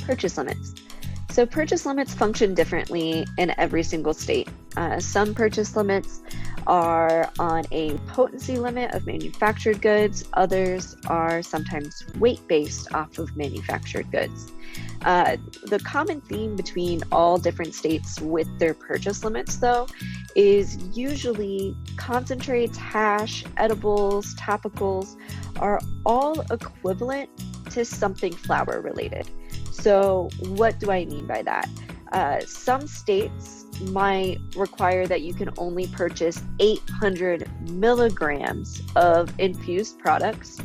Purchase limits. So purchase limits function differently in every single state. Some purchase limits are on a potency limit of manufactured goods. Others are sometimes weight-based off of manufactured goods. The common theme between all different states with their purchase limits, though, is usually concentrates, hash, edibles, topicals are all equivalent to something flower related. So what do I mean by that? Some states might require that you can only purchase 800 milligrams of infused products,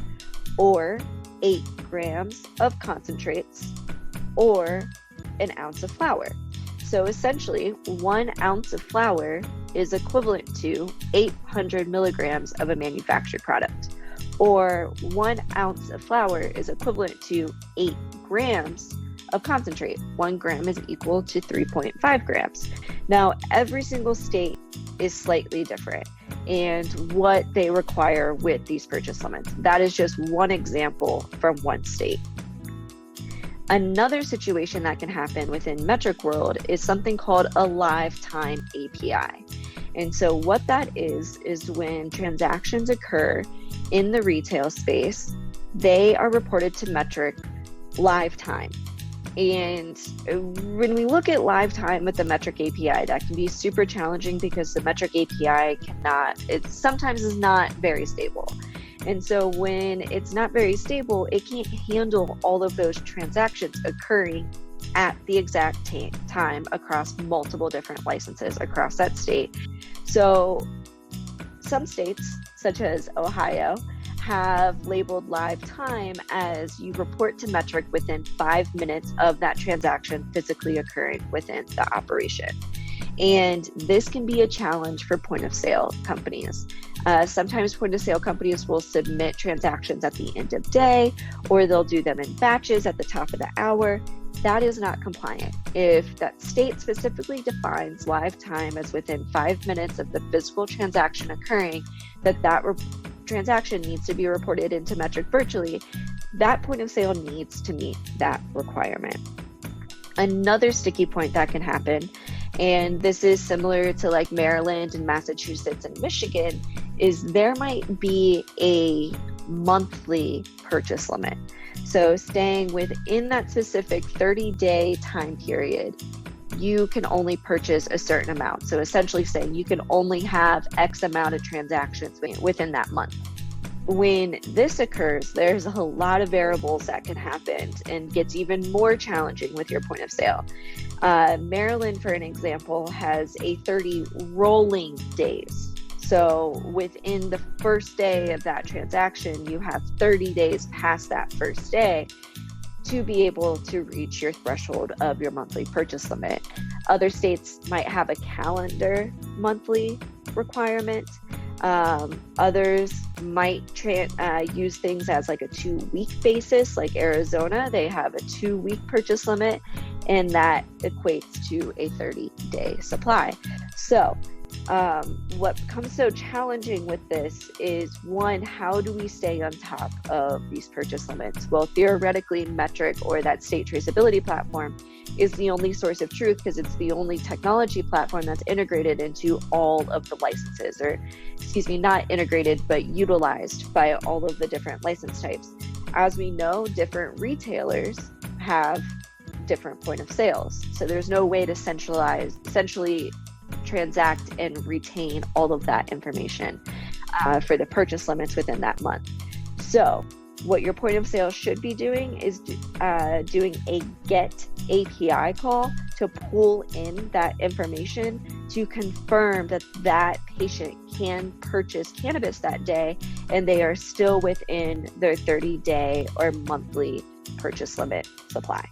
or 8 grams of concentrates, or an ounce of flour. So essentially, 1 ounce of flour is equivalent to 800 milligrams of a manufactured product, or 1 ounce of flour is equivalent to 8 grams of concentrate. 1 gram is equal to 3.5 grams. Now, every single state is slightly different and what they require with these purchase limits. That is just one example from one state. Another situation that can happen within metric world is something called a lifetime API. And so what that is when transactions occur in the retail space, they are reported to metric lifetime. And when we look at lifetime with the metric API, that can be super challenging because the metric API it sometimes is not very stable. And so when it's not very stable, it can't handle all of those transactions occurring at the exact time across multiple different licenses across that state. So some states, such as Ohio, have labeled lifetime as you report to metric within 5 minutes of that transaction physically occurring within the operation. And this can be a challenge for point of sale companies. Sometimes point of sale companies will submit transactions at the end of day, or they'll do them in batches at the top of the hour. That is not compliant. If that state specifically defines lifetime as within 5 minutes of the physical transaction occurring, that transaction needs to be reported into metric virtually, that point of sale needs to meet that requirement. Another sticky point that can happen, and this is similar to like Maryland and Massachusetts and Michigan, is there might be a monthly purchase limit. So staying within that specific 30-day time period, you can only purchase a certain amount. So essentially saying you can only have X amount of transactions within that month. When this occurs, there's a lot of variables that can happen and gets even more challenging with your point of sale. Maryland, for an example, has a 30 rolling days. So within the first day of that transaction, you have 30 days past that first day to be able to reach your threshold of your monthly purchase limit. Other states might have a calendar monthly requirement. Others might use things as like a 2-week basis, like Arizona, they have a 2-week purchase limit, and that equates to a 30-day supply. So what becomes so challenging with this is, one, how do we stay on top of these purchase limits? Well, theoretically, metric or that state traceability platform is the only source of truth because it's the only technology platform that's integrated into all of the licenses, or not integrated, but utilized by all of the different license types. As we know, different retailers have different point of sales. So there's no way to essentially transact and retain all of that information for the purchase limits within that month. So what your point of sale should be doing is doing a get API call to pull in that information to confirm that that patient can purchase cannabis that day and they are still within their 30-day or monthly purchase limit supply.